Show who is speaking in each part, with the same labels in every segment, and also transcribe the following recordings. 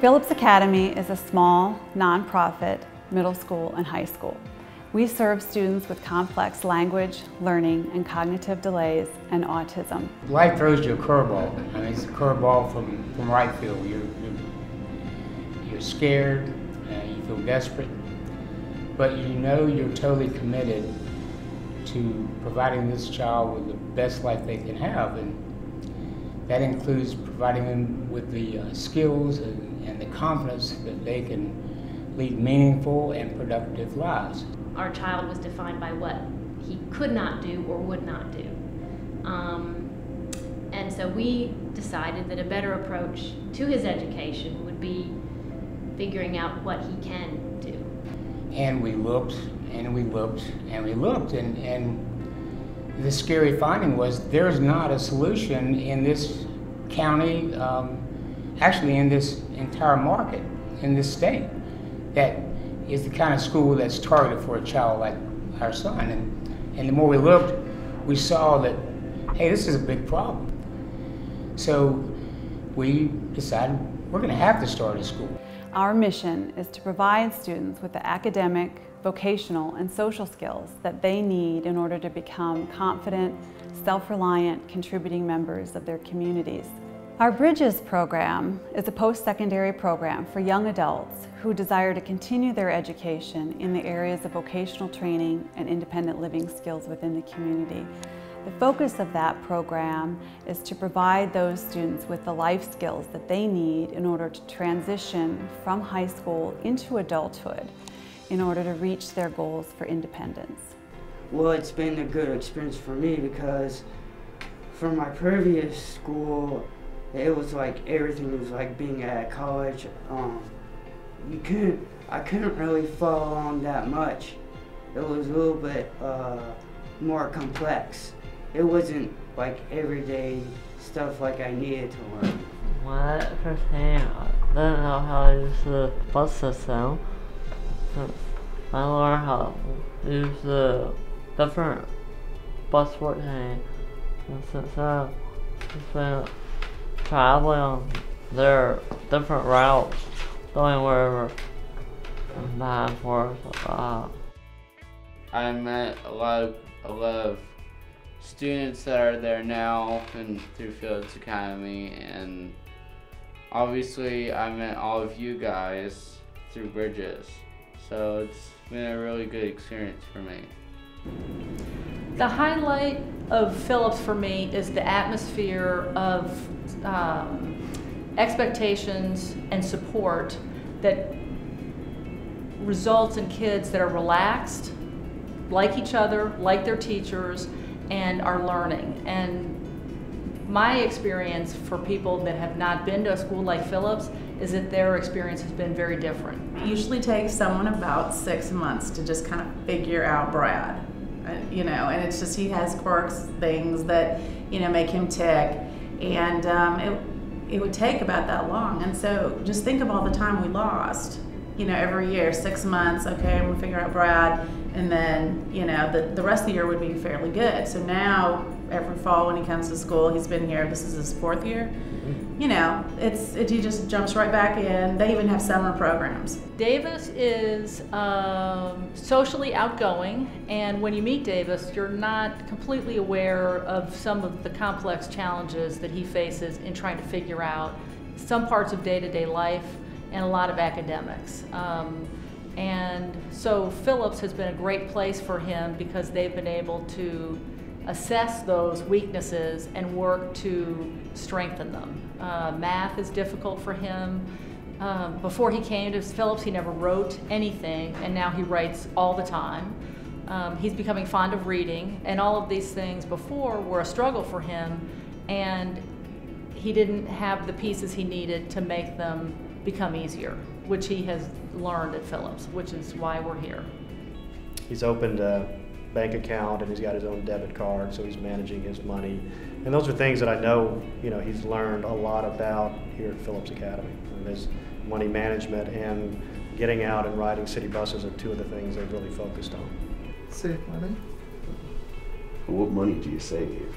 Speaker 1: Phillips Academy is a small, nonprofit middle school and high school. We serve students with complex language, learning, and cognitive delays and autism.
Speaker 2: Life throws you a curveball. I mean, it's a curveball from right field. You're scared, you feel desperate, but you know you're totally committed to providing this child with the best life they can have, and that includes providing them with the skills and the confidence that they can lead meaningful and productive lives.
Speaker 3: Our child was defined by what he could not do or would not do. And so we decided that a better approach to his education would be figuring out what he can do.
Speaker 2: And we looked, and we looked, and we looked, and the scary finding was there's not a solution in this county, actually in this entire market, in this state, that is the kind of school that's targeted for a child like our son. And the more we looked, we saw that, hey, this is a big problem. So we decided we're going to have to start a school.
Speaker 1: Our mission is to provide students with the academic, vocational, and social skills that they need in order to become confident, self-reliant, contributing members of their communities. Our Bridges program is a post-secondary program for young adults who desire to continue their education in the areas of vocational training and independent living skills within the community. The focus of that program is to provide those students with the life skills that they need in order to transition from high school into adulthood in order to reach their goals for independence.
Speaker 4: Well, it's been a good experience for me because from my previous school, it was like everything was like being at college. I couldn't really follow along that much. It was a little bit more complex. It wasn't like everyday stuff like I needed to learn.
Speaker 5: When I first came, I didn't know how to use the bus system. I learned how to use the different bus routine. And since I've been traveling on their different routes, going wherever and back and forth.
Speaker 6: I met a lot of students that are there now and through Phillips Academy, and obviously I met all of you guys through Bridges. So it's been a really good experience for me.
Speaker 7: The highlight of Phillips for me is the atmosphere of expectations and support that results in kids that are relaxed, like each other, like their teachers, and are learning. And my experience for people that have not been to a school like Phillips is that their experience has been very different.
Speaker 8: It usually takes someone about 6 months to just kind of figure out Brad, you know, and it's just he has quirks, things that, you know, make him tick, and it would take about that long. And so just think of all the time we lost, you know, every year, 6 months, okay, I'm gonna figure out Brad, and then, you know, the rest of the year would be fairly good. So now, every fall when he comes to school, he's been here, this is his 4th year, you know, he just jumps right back in. They even have summer programs.
Speaker 7: Davis is socially outgoing, and when you meet Davis, you're not completely aware of some of the complex challenges that he faces in trying to figure out some parts of day-to-day life and a lot of academics. And so Phillips has been a great place for him because they've been able to assess those weaknesses and work to strengthen them. Math is difficult for him. Before he came to Phillips, he never wrote anything, and now he writes all the time. He's becoming fond of reading, and all of these things before were a struggle for him, and he didn't have the pieces he needed to make them become easier, which he has learned at Phillips, which is why we're here.
Speaker 9: He's opened a bank account and he's got his own debit card, so he's managing his money. And those are things that I know, you know, he's learned a lot about here at Phillips Academy. And there's money management and getting out and riding city buses are two of the things they've really focused on.
Speaker 10: Save money.
Speaker 11: What money do you save?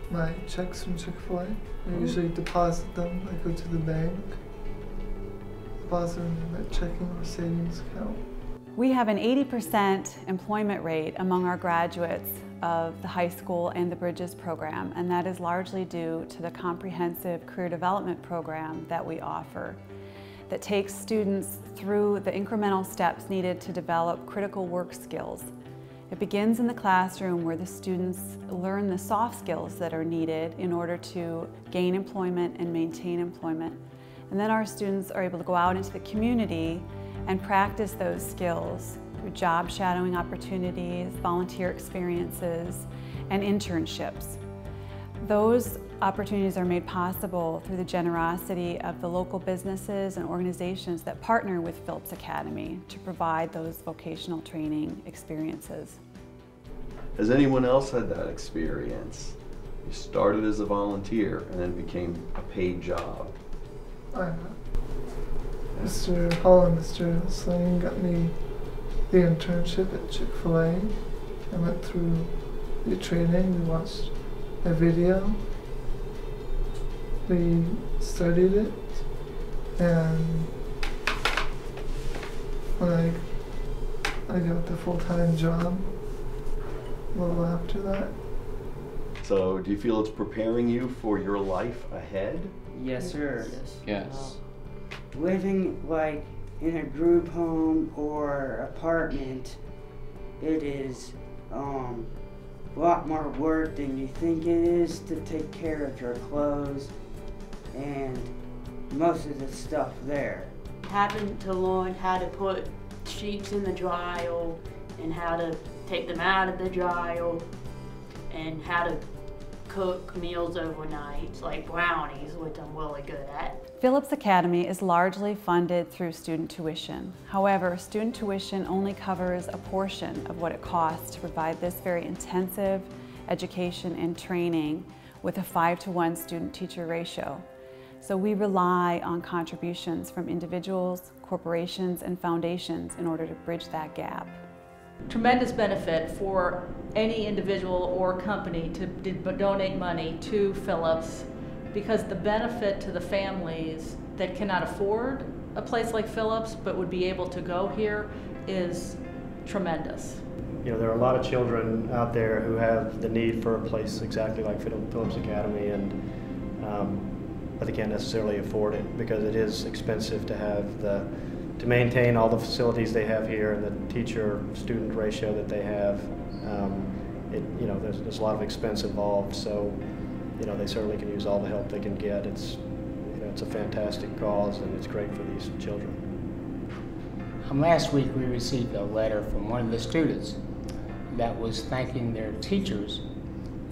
Speaker 10: my checks from Chick-fil-A. I usually deposit them. I go to the bank, deposit them in my checking or savings account.
Speaker 1: We have an 80% employment rate among our graduates of the high school and the Bridges program, and that is largely due to the comprehensive career development program that we offer that takes students through the incremental steps needed to develop critical work skills. It begins in the classroom where the students learn the soft skills that are needed in order to gain employment and maintain employment. And then our students are able to go out into the community and practice those skills through job shadowing opportunities, volunteer experiences, and internships. Those opportunities are made possible through the generosity of the local businesses and organizations that partner with Phillips Academy to provide those vocational training experiences.
Speaker 11: Has anyone else had that experience? You started as a volunteer and then became a paid job.
Speaker 10: I have. Mr. Hall and Mr. Sling got me the internship at Chick-fil-A. I went through the training, we watched a video, we studied it, and when I got the full-time job a little after that.
Speaker 11: So do you feel it's preparing you for your life ahead?
Speaker 4: Yes, sir.
Speaker 6: Yes.
Speaker 4: Living like in a group home or apartment, it is a lot more work than you think it is to take care of your clothes and most of the stuff there.
Speaker 12: Having to learn how to put sheets in the dryer and how to take them out of the dryer and how to cook meals overnight, like brownies, which I'm really good at.
Speaker 1: Phillips Academy is largely funded through student tuition. However, student tuition only covers a portion of what it costs to provide this very intensive education and training with a 5-to-1 student-teacher ratio. So we rely on contributions from individuals, corporations, and foundations in order to bridge that gap.
Speaker 7: Tremendous benefit for any individual or company to donate money to Phillips, because the benefit to the families that cannot afford a place like Phillips but would be able to go here is tremendous.
Speaker 9: You know, there are a lot of children out there who have the need for a place exactly like Phillips Academy, and but they can't necessarily afford it because it is expensive to maintain all the facilities they have here and the teacher-student ratio that they have. You know, there's a lot of expense involved, so you know, they certainly can use all the help they can get. It's, you know, it's a fantastic cause, and it's great for these children.
Speaker 2: Last week we received a letter from one of the students that was thanking their teachers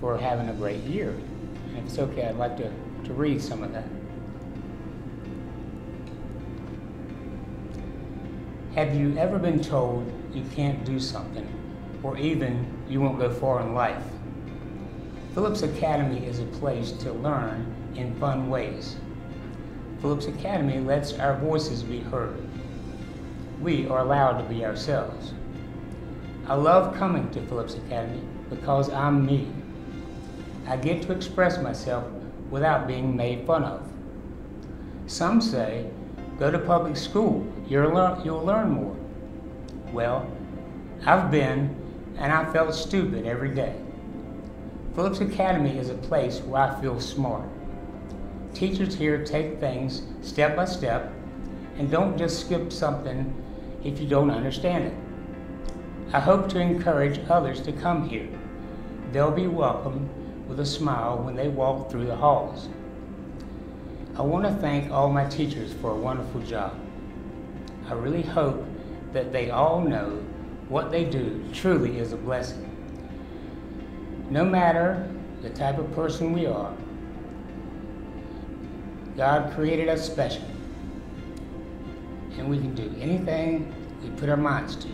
Speaker 2: for having a great year. And if it's okay, I'd like to read some of that. Have you ever been told you can't do something, or even you won't go far in life? Phillips Academy is a place to learn in fun ways. Phillips Academy lets our voices be heard. We are allowed to be ourselves. I love coming to Phillips Academy because I'm me. I get to express myself without being made fun of. Some say, go to public school, you'll learn more. Well, I've been, and I felt stupid every day. Phillips Academy is a place where I feel smart. Teachers here take things step by step and don't just skip something if you don't understand it. I hope to encourage others to come here. They'll be welcomed with a smile when they walk through the halls. I want to thank all my teachers for a wonderful job. I really hope that they all know what they do truly is a blessing. No matter the type of person we are, God created us special, and we can do anything we put our minds to.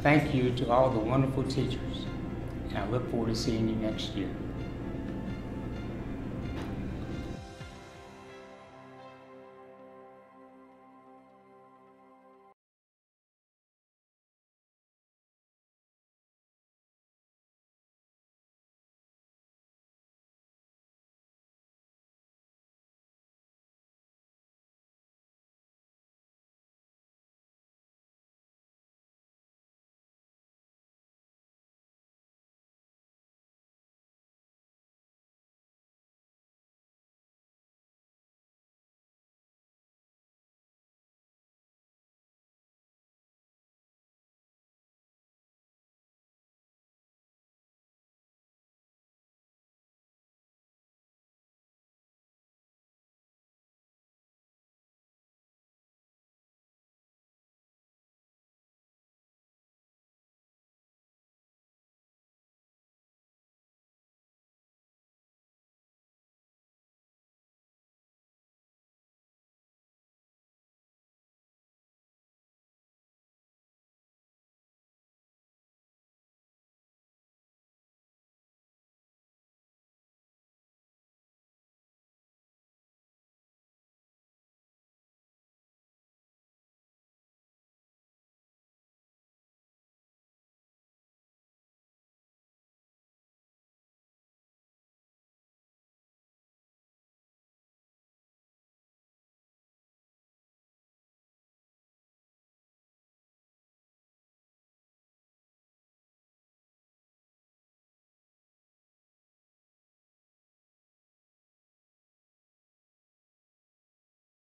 Speaker 2: Thank you to all the wonderful teachers, and I look forward to seeing you next year.